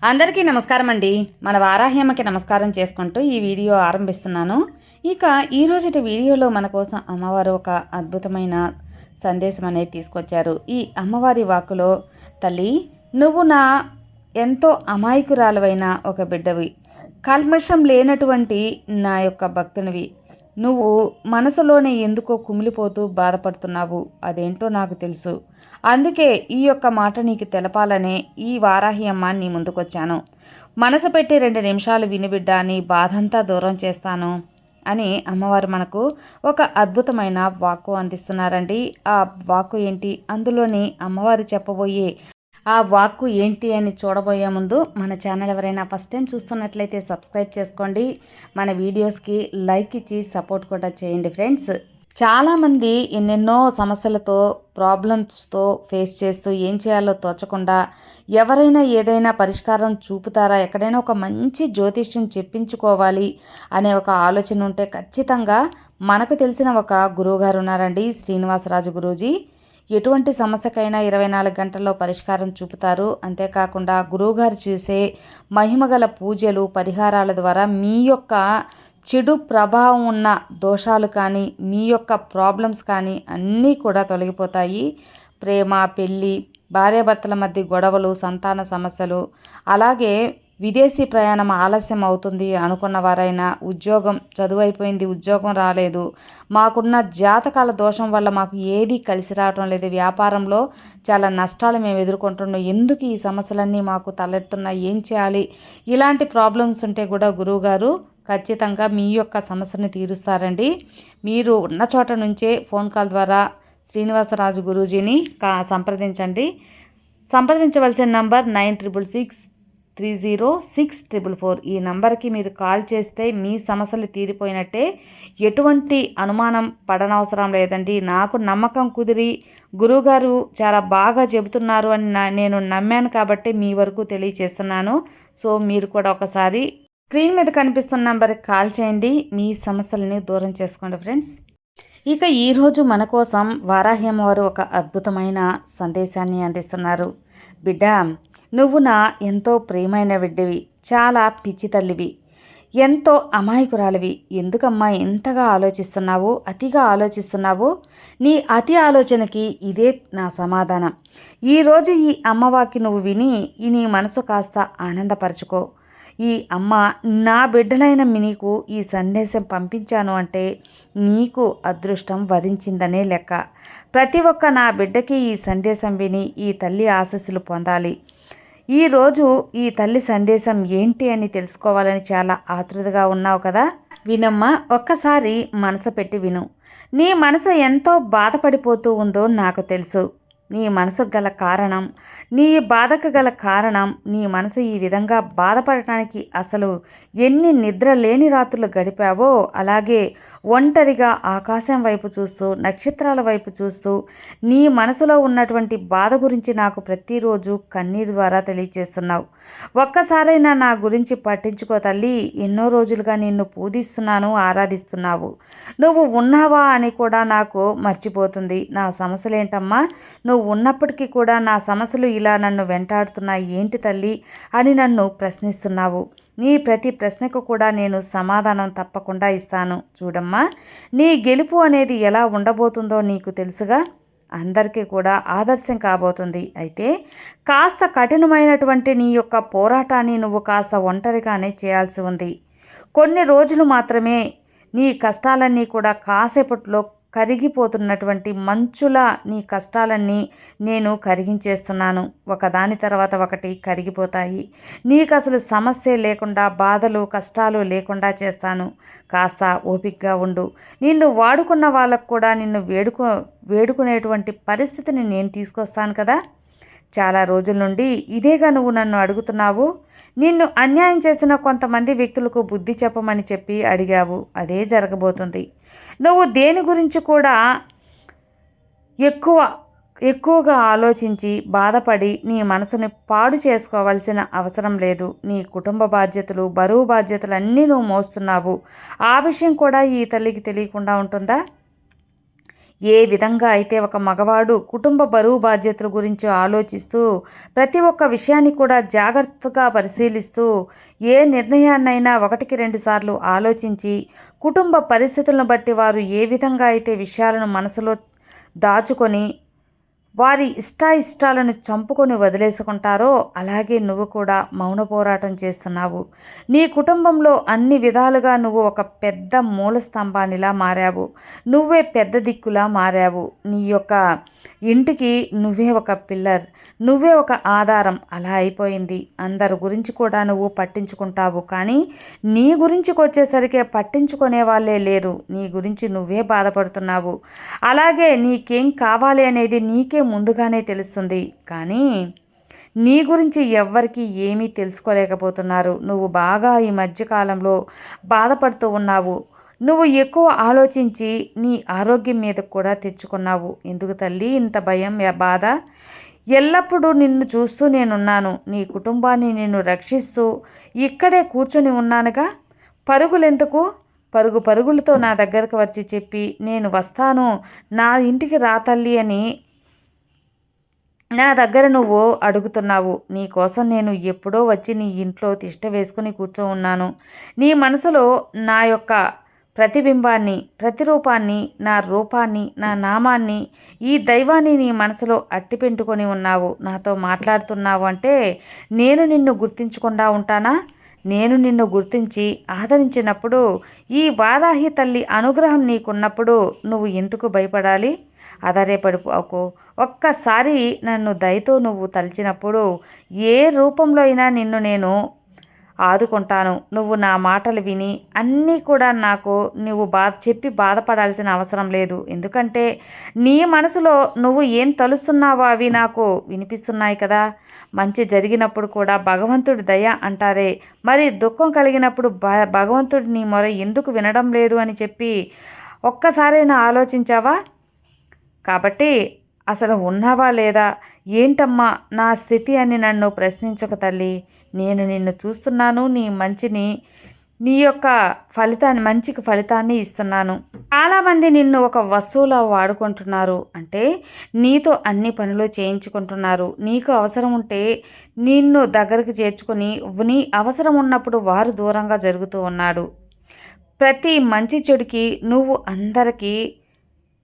అందరికీ నమస్కారం అండి. మన వారాహ్యమ్మకి నమస్కారం చేసుకుంటూ ఈ వీడియో ఆరంభిస్తున్నాను. ఇక ఈరోజుటి వీడియోలో మన కోసం అమ్మవారు ఒక అద్భుతమైన సందేశం అనేది తీసుకొచ్చారు. ఈ అమ్మవారి వాక్కులో, తల్లి నువ్వు ఎంతో అమాయకురాలవైన ఒక బిడ్డవి, కల్మషం లేనటువంటి నా యొక్క భక్తునివి. నువ్వు మనసులోనే ఎందుకో కుమిలిపోతూ బాధపడుతున్నావు, అదేంటో నాకు తెలుసు. అందుకే ఈ యొక్క మాట నీకు తెలపాలనే ఈ వారాహి అమ్మ నీ ముందుకొచ్చాను. మనసు పెట్టి 2 నిమిషాలు వినిబిడ్డ, నీ బాధంతా దూరం చేస్తాను అని అమ్మవారు మనకు ఒక అద్భుతమైన వాక్కు అందిస్తున్నారండి. ఆ వాక్కు ఏంటి, అందులోని అమ్మవారు చెప్పబోయే ఆ వాక్కు ఏంటి అని చూడబోయే ముందు మన ఛానల్ ఎవరైనా ఫస్ట్ టైం చూస్తున్నట్లయితే సబ్స్క్రైబ్ చేసుకోండి. మన వీడియోస్కి లైక్ ఇచ్చి సపోర్ట్ కూడా చేయండి ఫ్రెండ్స్. చాలామంది ఎన్నెన్నో సమస్యలతో, ప్రాబ్లమ్స్తో ఫేస్ చేస్తూ ఏం చేయాలో తోచకుండా ఎవరైనా ఏదైనా పరిష్కారం చూపుతారా, ఎక్కడైనా ఒక మంచి జ్యోతిష్యం చెప్పించుకోవాలి అనే ఒక ఆలోచన ఉంటే ఖచ్చితంగా మనకు తెలిసిన ఒక గురువుగారు ఉన్నారండి, శ్రీనివాసరాజు గురూజీ. ఎటువంటి సమస్యకైనా 24 గంటల్లో పరిష్కారం చూపుతారు. అంతేకాకుండా గురువుగారు చేసే మహిమగల పూజలు, పరిహారాల ద్వారా మీ యొక్క చెడు ప్రభావం ఉన్న దోషాలు కానీ, మీ యొక్క ప్రాబ్లమ్స్ కానీ అన్నీ కూడా తొలగిపోతాయి. ప్రేమ, పెళ్ళి, భార్యాభర్తల మధ్య గొడవలు, సంతాన సమస్యలు, అలాగే విదేశీ ప్రయాణం ఆలస్యం అవుతుంది అనుకున్న వారైనా, ఉద్యోగం చదువైపోయింది ఉద్యోగం రాలేదు, మాకున్న జాతకాల దోషం వల్ల మాకు ఏది కలిసి రావటం లేదు, వ్యాపారంలో చాలా నష్టాలు మేము ఎదుర్కొంటున్నాం, ఎందుకు ఈ సమస్యలన్నీ మాకు తలెత్తున్నాయి, ఏం చేయాలి, ఇలాంటి ప్రాబ్లమ్స్ ఉంటే కూడా గురువుగారు ఖచ్చితంగా మీ యొక్క సమస్యను తీరుస్తారండి. మీరు ఉన్న చోట నుంచే ఫోన్ కాల్ ద్వారా శ్రీనివాసరాజు గురూజీని సంప్రదించండి. సంప్రదించవలసిన నంబర్ 96630644. ఈ నంబర్కి మీరు కాల్ చేస్తే మీ సమస్యలు తీరిపోయినట్టే. ఎటువంటి అనుమానం పడనవసరం లేదండి. నాకు నమ్మకం కుదిరి గురువుగారు చాలా బాగా చెబుతున్నారు అని నేను నమ్మాను కాబట్టి మీ వరకు తెలియచేస్తున్నాను. సో మీరు కూడా ఒకసారి స్క్రీన్ మీద కనిపిస్తున్న నంబర్కి కాల్ చేయండి, మీ సమస్యలని దూరం చేసుకోండి ఫ్రెండ్స్. ఇక ఈరోజు మన కోసం వారాహి అమ్మవారు ఒక అద్భుతమైన సందేశాన్ని అందిస్తున్నారు. బిడ్డ, నువ్వు ఎంతో ప్రియమైన బిడ్డవి, చాలా పిచ్చి తల్లివి, ఎంతో అమాయకురాలివి. ఎందుకమ్మా ఇంతగా ఆలోచిస్తున్నావు, అతిగా ఆలోచిస్తున్నావు? నీ అతి ఆలోచనకి ఇదే నా సమాధానం. ఈరోజు ఈ అమ్మవారికి నువ్వు విని నీ మనసు కాస్త ఆనందపరచుకో. ఈ అమ్మ నా బిడ్డలైన నీకు ఈ సందేశం పంపించాను అంటే నీకు అదృష్టం వరించిందనే లెక్క. ప్రతి ఒక్క నా బిడ్డకి ఈ సందేశం విని ఈ తల్లి ఆశీస్సులు పొందాలి. ఈరోజు ఈ తల్లి సందేశం ఏంటి అని తెలుసుకోవాలని చాలా ఆతృతగా ఉన్నావు కదా. వినమ్మా, ఒక్కసారి మనసు పెట్టి విను. నీ మనసు ఎంతో బాధపడిపోతూ ఉందో నాకు తెలుసు. నీ మనసుకు గల కారణం, నీ బాధకు గల కారణం, నీ మనసు ఈ విధంగా బాధపడటానికి అసలు ఎన్ని నిద్ర లేని రాత్రులు గడిపావో, అలాగే ఒంటరిగా ఆకాశం వైపు చూస్తూ, నక్షత్రాల వైపు చూస్తూ నీ మనసులో ఉన్నటువంటి బాధ గురించి నాకు ప్రతిరోజు కన్నీరు ద్వారా తెలియజేస్తున్నావు. ఒక్కసారైనా నా గురించి పట్టించుకో తల్లి. ఎన్నో రోజులుగా నిన్ను పూజిస్తున్నాను, ఆరాధిస్తున్నావు. నువ్వు ఉన్నావా అని కూడా నాకు మర్చిపోతుంది. నా సమస్యలేంటమ్మా, నువ్వు ఉన్నప్పటికీ కూడా నా సమస్యలు ఇలా నన్ను వెంటాడుతున్నాయి ఏంటి తల్లి అని నన్ను ప్రశ్నిస్తున్నావు. నీ ప్రతి ప్రశ్నకు కూడా నేను సమాధానం తప్పకుండా ఇస్తాను. చూడమ్మా, నీ గెలుపు అనేది ఎలా ఉండబోతుందో నీకు తెలుసుగా. అందరికీ కూడా ఆదర్శం కాబోతుంది. అయితే కాస్త కఠినమైనటువంటి నీ యొక్క పోరాటాన్ని నువ్వు కాస్త ఒంటరిగానే చేయాల్సి ఉంది. కొన్ని రోజులు మాత్రమే. నీ కష్టాలన్నీ కూడా కాసేపట్లో కరిగిపోతున్నటువంటి మంచులా నీ కష్టాలన్నీ నేను కరిగించేస్తున్నాను. ఒకదాని తర్వాత ఒకటి కరిగిపోతాయి. నీకు అసలు సమస్య లేకుండా, బాధలు కష్టాలు లేకుండా చేస్తాను. కాస్త ఓపికగా ఉండు. నిన్ను వాడుకున్న వాళ్ళకు కూడా నిన్ను వేడుకునేటువంటి పరిస్థితిని నేను తీసుకొస్తాను కదా. చాలా రోజుల నుండి ఇదేగా నువ్వు నన్ను అడుగుతున్నావు. నిన్ను అన్యాయం చేసిన కొంతమంది వ్యక్తులకు బుద్ధి చెప్పమని చెప్పి అడిగావు. అదే జరగబోతుంది. నువ్వు దేని గురించి కూడా ఎక్కువగా ఆలోచించి బాధపడి నీ మనసుని పాడు చేసుకోవాల్సిన అవసరం లేదు. నీ కుటుంబ బాధ్యతలు, బరువు బాధ్యతలు అన్నీ నువ్వు మోస్తున్నావు. ఆ విషయం కూడా ఈ తల్లికి తెలియకుండా ఉంటుందా? ఏ విధంగా అయితే ఒక మగవాడు కుటుంబ బరువు బాధ్యతల గురించి ఆలోచిస్తూ ప్రతి ఒక్క విషయాన్ని కూడా జాగ్రత్తగా పరిశీలిస్తూ ఏ నిర్ణయాన్నైనా ఒకటికి రెండు సార్లు ఆలోచించి కుటుంబ పరిస్థితులను బట్టి వారు ఏ విధంగా అయితే విషయాలను మనసులో దాచుకొని వారి ఇష్టాయిష్టాలను చంపుకొని వదిలేసుకుంటారో అలాగే నువ్వు కూడా మౌన పోరాటం చేస్తున్నావు. నీ కుటుంబంలో అన్ని విధాలుగా నువ్వు ఒక పెద్ద మూల స్తంభానిలా మారావు. నువ్వే పెద్ద దిక్కులా మారావు. నీ యొక్క ఇంటికి నువ్వే ఒక పిల్లర్, నువ్వే ఒక ఆధారం అలా అయిపోయింది. అందరి గురించి కూడా నువ్వు పట్టించుకుంటావు, కానీ నీ గురించికొచ్చేసరికి పట్టించుకునే వాళ్ళే లేరు. నీ గురించి నువ్వే బాధపడుతున్నావు. అలాగే నీకేం కావాలి అనేది నీకే ముందుగానే తెలుస్తుంది, కానీ నీ గురించి ఎవ్వరికీ ఏమీ తెలుసుకోలేకపోతున్నారు. నువ్వు బాగా ఈ మధ్యకాలంలో బాధపడుతూ ఉన్నావు. నువ్వు ఎక్కువ ఆలోచించి నీ ఆరోగ్యం మీద కూడా తెచ్చుకున్నావు. ఎందుకు తల్లి ఇంత భయం, బాధ? ఎల్లప్పుడూ నిన్ను చూస్తూ నేనున్నాను. నీ కుటుంబాన్ని నిన్ను రక్షిస్తూ ఇక్కడే కూర్చొని ఉన్నానుగా. పరుగులెందుకు? పరుగులతో నా దగ్గరకు వచ్చి చెప్పి నేను వస్తాను, నా ఇంటికి రా తల్లి అని నా దగ్గర నువ్వు అడుగుతున్నావు. నీ కోసం నేను ఎప్పుడో వచ్చి నీ ఇంట్లో తిష్ట వేసుకుని కూర్చో ఉన్నాను. నీ మనసులో నా యొక్క ప్రతిబింబాన్ని, ప్రతిరూపాన్ని, నా రూపాన్ని, నా నామాన్ని, ఈ దైవాన్ని నీ మనసులో అట్టిపెట్టుకొని ఉన్నావు. నాతో మాట్లాడుతున్నావు అంటే నేను నిన్ను గుర్తించకుండా ఉంటానా? నేను నిన్ను గుర్తించి ఆదరించినప్పుడు, ఈ వారాహి తల్లి అనుగ్రహం నీకున్నప్పుడు నువ్వు ఎందుకు భయపడాలి? ఆధారపడిపోకు. ఒక్కసారి నన్ను దయతో నువ్వు తలిచినప్పుడు ఏ రూపంలో అయినా నిన్ను నేను ఆదుకుంటాను. నువ్వు నా మాటలు విని అన్నీ కూడా నాకు నువ్వు చెప్పి బాధపడాల్సిన అవసరం లేదు. ఎందుకంటే నీ మనసులో నువ్వు ఏం తలుస్తున్నావో అవి నాకు వినిపిస్తున్నాయి కదా. మంచి జరిగినప్పుడు కూడా భగవంతుడి దయ అంటారే, మరి దుఃఖం కలిగినప్పుడు భగవంతుడు నీ మొర ఎందుకు వినడం లేదు అని చెప్పి ఒక్కసారైనా ఆలోచించావా? కాబట్టి అసలు ఉన్నావా లేదా? ఏంటమ్మా నా స్థితి అని నన్ను ప్రశ్నించకు తల్లి. నేను నిన్ను చూస్తున్నాను. నీ యొక్క మంచికి ఫలితాన్ని ఇస్తున్నాను. చాలామంది నిన్ను ఒక వస్తువులా వాడుకుంటున్నారు. అంటే నీతో అన్ని పనులు చేయించుకుంటున్నారు. నీకు అవసరం ఉంటే నిన్ను దగ్గరికి చేర్చుకొని నీ అవసరం ఉన్నప్పుడు వారు దూరంగా జరుగుతూ ఉన్నాడు. ప్రతి మంచి చెడుకి నువ్వు అందరికీ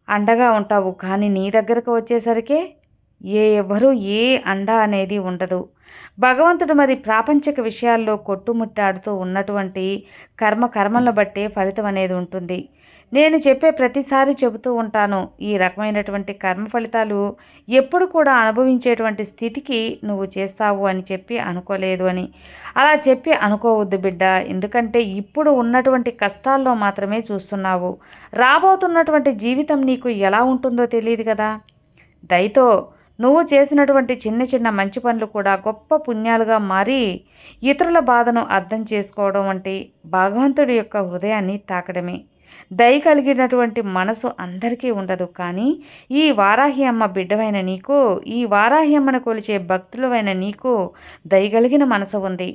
అండగా ఉంటావు, కానీ నీ దగ్గరకు వచ్చేసరికి ఎవరు ఏ అండ అనేది ఉండదు. భగవంతుడు మరి ప్రాపంచిక విషయాల్లో కొట్టుముట్టాడుతూ ఉన్నటువంటి కర్మలను బట్టే ఫలితం అనేది ఉంటుంది. నేను చెప్పే ప్రతిసారి చెబుతూ ఉంటాను, ఈ రకమైనటువంటి కర్మ ఫలితాలు ఎప్పుడు కూడా అనుభవించేటువంటి స్థితికి నువ్వు చేస్తావు అని చెప్పి అనుకోలేదు అని. అలా చెప్పి అనుకోవద్దు బిడ్డ. ఎందుకంటే ఇప్పుడు ఉన్నటువంటి కష్టాల్లో మాత్రమే చూస్తున్నావు. రాబోతున్నటువంటి జీవితం నీకు ఎలా ఉంటుందో తెలియదు కదా. దయతో నువ్వు చేసినటువంటి చిన్న చిన్న మంచి పనులు కూడా గొప్ప పుణ్యాలుగా మారి ఇతరుల బాధను అర్థం చేసుకోవడం అంటే భగవంతుడి యొక్క హృదయాన్ని తాకడమే. దయ కలిగినటువంటి మనసు అందరికీ ఉండదు, కానీ ఈ వారాహి అమ్మ బిడ్డవైన నీకు, ఈ వారాహి అమ్మను కొలిచే భక్తులవైన నీకు దయగలిగిన మనసు ఉంది.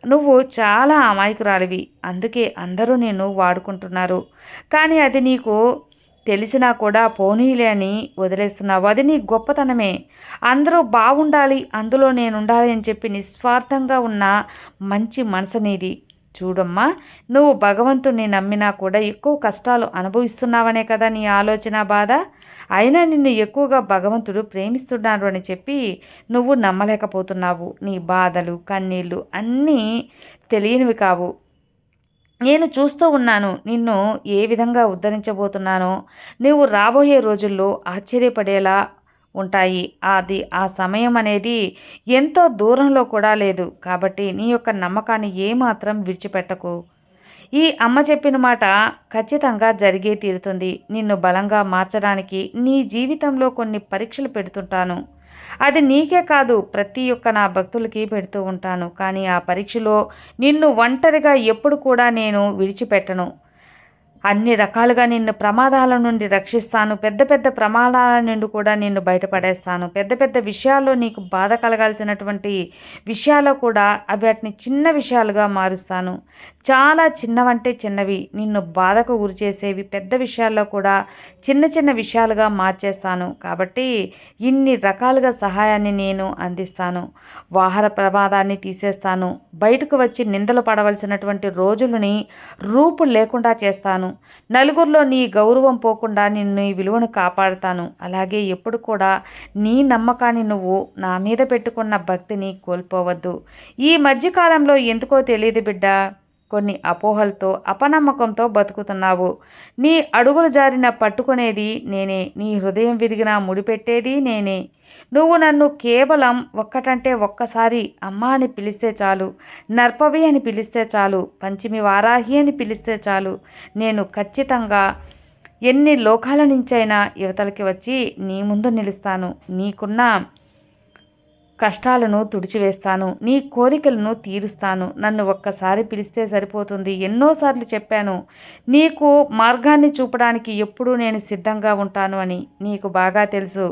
నువ్వు చాలా అమాయకురాలివి, అందుకే అందరూ నేను వాడుకుంటున్నారు. కానీ అది నీకు తెలిసినా కూడా పోనీలే అని వదిలేస్తున్నావు. అది నీ గొప్పతనమే. అందరూ బాగుండాలి, అందులో నేనుండాలి అని చెప్పి నిస్వార్థంగా ఉన్న మంచి మనసు నీది. చూడమ్మా, నువ్వు భగవంతుణ్ణి నమ్మినా కూడా ఎక్కువ కష్టాలు అనుభవిస్తున్నావనే కదా నీ ఆలోచన, బాధ. అయినా నిన్ను ఎక్కువగా భగవంతుడు ప్రేమిస్తున్నాడు అని చెప్పి నువ్వు నమ్మలేకపోతున్నావు. నీ బాధలు, కన్నీళ్ళు అన్నీ తెలియనివి కావు. నేను చూస్తూ ఉన్నాను నిన్ను ఏ విధంగా ఉద్ధరించబోతున్నానో. నువ్వు రాబోయే రోజుల్లో ఆశ్చర్యపడేలా ఉంటాయి. ఆ సమయం అనేది ఎంతో దూరంలో కూడా లేదు. కాబట్టి నీ యొక్క నమ్మకాన్ని ఏమాత్రం విడిచిపెట్టకు. ఈ అమ్మ చెప్పిన మాట ఖచ్చితంగా జరిగే తీరుతుంది. నిన్ను బలంగా మార్చడానికి నీ జీవితంలో కొన్ని పరీక్షలు పెడుతుంటాను. అది నీకే కాదు, ప్రతి ఒక్క నా భక్తులకి పెడుతూ ఉంటాను. కానీ ఆ పరీక్షలో నిన్ను ఒంటరిగా ఎప్పుడు కూడా నేను విడిచిపెట్టను. అన్ని రకాలుగా నిన్ను ప్రమాదాల నుండి రక్షిస్తాను. పెద్ద పెద్ద ప్రమాదాల నుండి కూడా నిన్ను బయటపడేస్తాను. పెద్ద పెద్ద విషయాల్లో నీకు బాధ కలగాల్సినటువంటి విషయాల్లో కూడా వాటిని చిన్న విషయాలుగా మారుస్తాను. చాలా చిన్నవంటే చిన్నవి, నిన్ను బాధకు గురి చేసేవి పెద్ద విషయాల్లో కూడా చిన్న చిన్న విషయాలుగా మార్చేస్తాను. కాబట్టి ఇన్ని రకాలుగా సహాయాన్ని నేను అందిస్తాను. వాహన ప్రమాదాన్ని తీసేస్తాను. బయటకు వచ్చి నిందలు పడవలసినటువంటి రోజులని రూపు లేకుండా చేస్తాను. నలుగురిలో నీ గౌరవం పోకుండా నీ విలువను కాపాడుతాను. అలాగే ఎప్పుడు కూడా నీ నమ్మకాన్ని నువ్వు నా మీద పెట్టుకున్న భక్తిని కోల్పోవద్దు. ఈ మధ్యకాలంలో ఎందుకో తెలియదు బిడ్డ, కొన్ని అపోహలతో అపనమ్మకంతో బతుకుతున్నావు. నీ అడుగులు జారిన పట్టుకునేది నేనే, నీ హృదయం విరిగిన ముడిపెట్టేది నేనే. నువ్వు నన్ను కేవలం ఒక్కటంటే ఒక్కసారి అమ్మ అని పిలిస్తే చాలు, నర్పవి అని పిలిస్తే చాలు, పంచమి వారాహి అని పిలిస్తే చాలు, నేను ఖచ్చితంగా ఎన్ని లోకాల నుంచైనా యువతలకి వచ్చి నీ ముందు నిలుస్తాను. నీకున్న కష్టాలను తుడిచివేస్తాను. నీ కోరికలను తీరుస్తాను. నన్ను ఒక్కసారి పిలిస్తే సరిపోతుంది. ఎన్నోసార్లు చెప్పాను నీకు మార్గాన్ని చూపడానికి ఎప్పుడూ నేను సిద్ధంగా ఉంటాను అని. నీకు బాగా తెలుసు.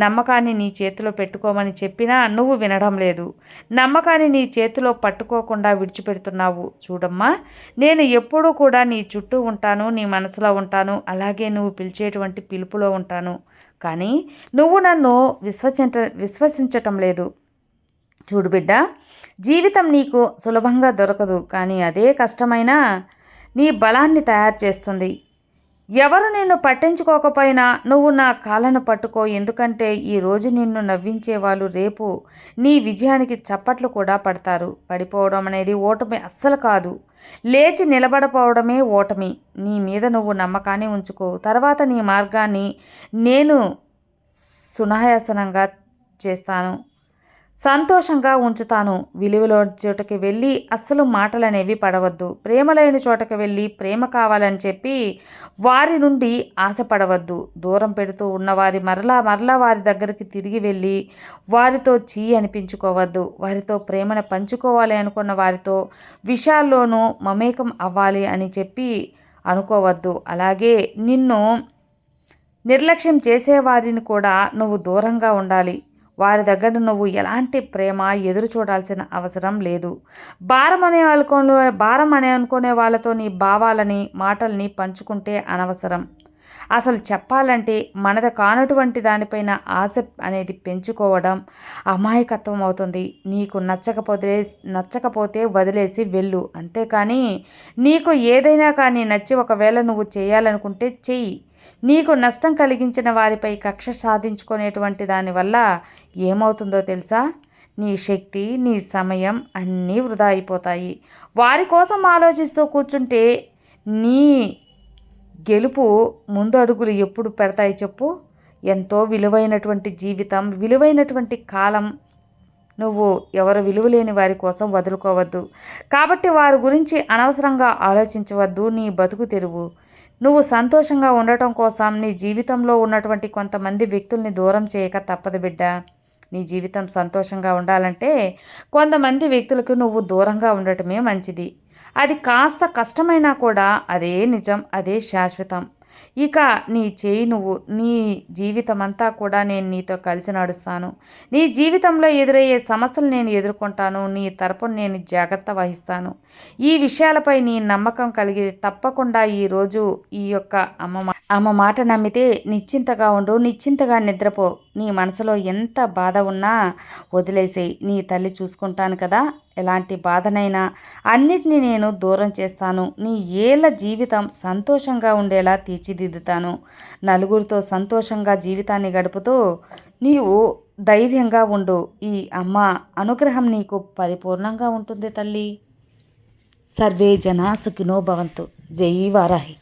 నమ్మకాన్ని నీ చేతిలో పెట్టుకోమని చెప్పినా నువ్వు వినడం లేదు. నమ్మకాన్ని నీ చేతిలో పట్టుకోకుండా విడిచిపెడుతున్నావు. చూడమ్మా, నేను ఎప్పుడూ కూడా నీ చుట్టూ ఉంటాను, నీ మనసులో ఉంటాను, అలాగే నువ్వు పిలిచేటువంటి పిలుపులో ఉంటాను. కానీ నువ్వు నన్ను విశ్వసించటం లేదు. చూడు బిడ్డ, జీవితం నీకు సులభంగా దొరకదు, కానీ అదే కష్టమైన నీ బలాన్ని తయారు చేస్తుంది. ఎవరు నిన్ను పట్టించుకోకపోయినా నువ్వు నా కాళ్ళను పట్టుకో. ఎందుకంటే ఈరోజు నిన్ను నవ్వించే వాళ్ళు రేపు నీ విజయానికి చప్పట్లు కూడా పడతారు. పడిపోవడం అనేది ఓటమి అస్సలు కాదు. లేచి నిలబడపోవడమే ఓటమి. నీ మీద నువ్వు నమ్మకాన్ని ఉంచుకో. తర్వాత నీ మార్గాన్ని నేను సునాయాసనంగా చేస్తాను, సంతోషంగా ఉంచుతాను. విలువలో చోటకి వెళ్ళి అస్సలు మాటలనేవి పడవద్దు. ప్రేమ లేని చోటకి వెళ్ళి ప్రేమ కావాలని చెప్పి వారి నుండి ఆశపడవద్దు. దూరం పెడుతూ ఉన్నవారి మరలా వారి దగ్గరికి తిరిగి వెళ్ళి వారితో అనిపించుకోవద్దు. వారితో ప్రేమను పంచుకోవాలి అనుకున్న వారితో విషయాల్లోనూ మమేకం అవ్వాలి అని చెప్పి అనుకోవద్దు. అలాగే నిన్ను నిర్లక్ష్యం చేసేవారిని కూడా నువ్వు దూరంగా ఉండాలి. వారి దగ్గర నువ్వు ఎలాంటి ప్రేమ ఎదురు చూడాల్సిన అవసరం లేదు. భారం అనుకునే వాళ్ళతో నీ భావాలని మాటల్ని పంచుకుంటే అనవసరం. అసలు చెప్పాలంటే మనది కానటువంటి దానిపైన ఆశ అనేది పెంచుకోవడం అమాయకత్వం అవుతుంది. నీకు నచ్చకపోతే వదిలేసి వెళ్ళు. అంతేకాని నీకు ఏదైనా కానీ నచ్చి ఒకవేళ నువ్వు చేయాలనుకుంటే చెయ్యి. నీకు నష్టం కలిగించిన వారిపై కక్ష సాధించుకునేటువంటి దానివల్ల ఏమవుతుందో తెలుసా? నీ శక్తి, నీ సమయం అన్నీ వృధా అయిపోతాయి. వారి కోసం ఆలోచిస్తూ కూర్చుంటే నీ గెలుపు ముందు అడుగులు ఎప్పుడు పెడతాయి చెప్పు? ఎంతో విలువైనటువంటి జీవితం, విలువైనటువంటి కాలం నువ్వు ఎవరు విలువలేని వారి కోసం వదులుకోవద్దు. కాబట్టి వారి గురించి అనవసరంగా ఆలోచించవద్దు. నీ బతుకు తెరువు. నువ్వు సంతోషంగా ఉండటం కోసం నీ జీవితంలో ఉన్నటువంటి కొంతమంది వ్యక్తుల్ని దూరం చేయక తప్పదు బిడ్డ. నీ జీవితం సంతోషంగా ఉండాలంటే కొంతమంది వ్యక్తులకు నువ్వు దూరంగా ఉండటమే మంచిది. అది కాస్త కష్టమైనా కూడా అదే నిజం, అదే శాశ్వతం. ఇక నీ నువ్వు నీ జీవితం అంతా కూడా నేను నీతో కలిసి నడుస్తాను. నీ జీవితంలో ఎదురయ్యే సమస్యలు నేను ఎదుర్కొంటాను. నీ తరపున నేను జాగ్రత్త వహిస్తాను. ఈ విషయాలపై నీ నమ్మకం కలిగి తప్పకుండా ఈరోజు ఈ యొక్క అమ్మ మాట నమ్మితే నిశ్చింతగా ఉండు, నిశ్చింతగా నిద్రపో. నీ మనసులో ఎంత బాధ ఉన్నా వదిలేసేయి. నీ తల్లి చూసుకుంటాను కదా. ఎలాంటి బాధనైనా అన్నిటినీ నేను దూరం చేస్తాను. నీ ఏళ్ళ జీవితం సంతోషంగా ఉండేలా తీర్చిదిద్దుతాను. నలుగురితో సంతోషంగా జీవితాన్ని గడుపుతూ నీవు ధైర్యంగా ఉండు. ఈ అమ్మ అనుగ్రహం నీకు పరిపూర్ణంగా ఉంటుంది తల్లి. సర్వే జనా సుఖినో భవంతు. జై వారాహి.